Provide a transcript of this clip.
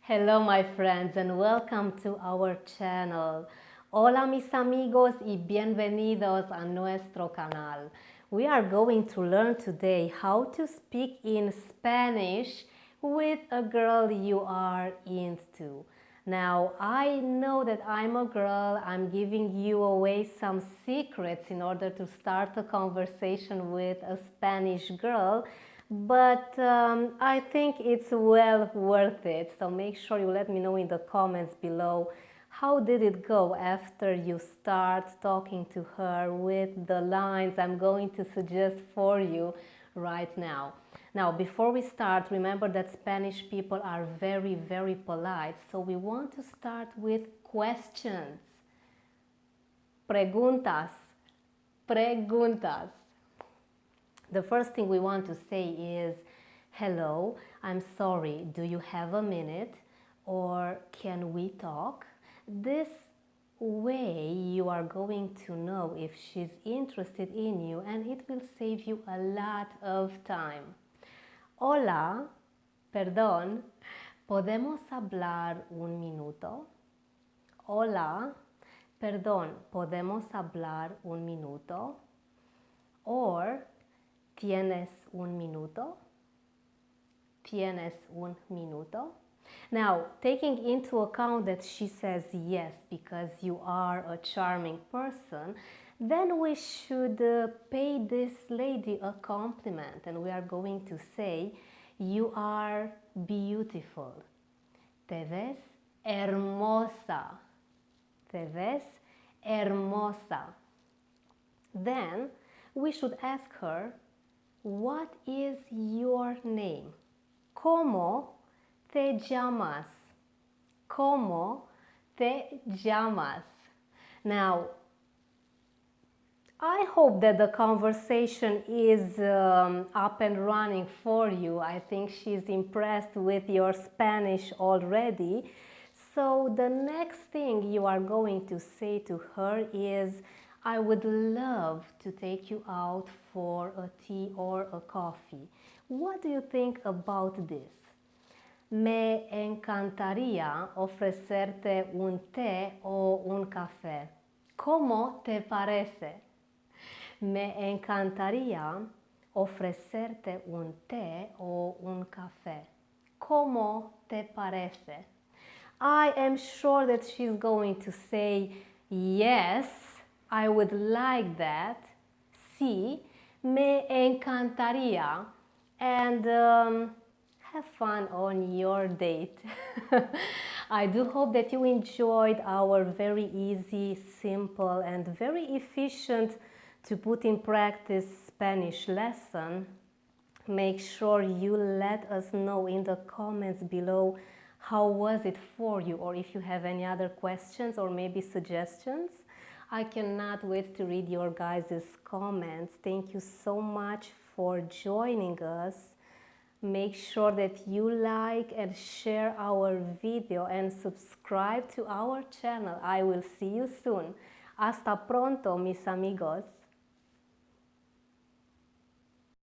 Hello my friends and welcome to our channel. Hola mis amigos y bienvenidos a nuestro canal. We are going to learn today how to speak in Spanish with a girl you are into. Now, I know that I'm a girl, I'm giving you away some secrets in order to start a conversation with a Spanish girl, but I think it's well worth it. So make sure you let me know in the comments below how did it go after you start talking to her with the lines I'm going to suggest for you right now. Now, before we start, remember that Spanish people are very, very polite. So we want to start with questions. Preguntas. Preguntas. The first thing we want to say is, hello, I'm sorry, do you have a minute? Or can we talk? This way you are going to know if she's interested in you, and it will save you a lot of time. Hola, perdón, ¿podemos hablar un minuto? Hola, perdón, ¿podemos hablar un minuto? Or, ¿tienes un minuto? ¿Tienes un minuto? Now, taking into account that she says yes because you are a charming person, then we should pay this lady a compliment, and we are going to say, you are beautiful. Te ves hermosa. Te ves hermosa. Then we should ask her, what is your name? ¿Cómo te llamas? ¿Cómo te llamas? Now, I hope that the conversation is up and running for you. I think she's impressed with your Spanish already. So the next thing you are going to say to her is, I would love to take you out for a tea or a coffee. What do you think about this? Me encantaría ofrecerte un té o un café. ¿Cómo te parece? Me encantaría ofrecerte un té o un café. ¿Cómo te parece? I am sure that she's going to say, yes, I would like that. Sí, me encantaría. And have fun on your date. I do hope that you enjoyed our very easy, simple, and very efficient to put in practice Spanish lesson. Make sure you let us know in the comments below how was it for you, or if you have any other questions or maybe suggestions. I cannot wait to read your guys' comments. Thank you so much for joining us. Make sure that you like and share our video and subscribe to our channel. I will see you soon. Hasta pronto, mis amigos.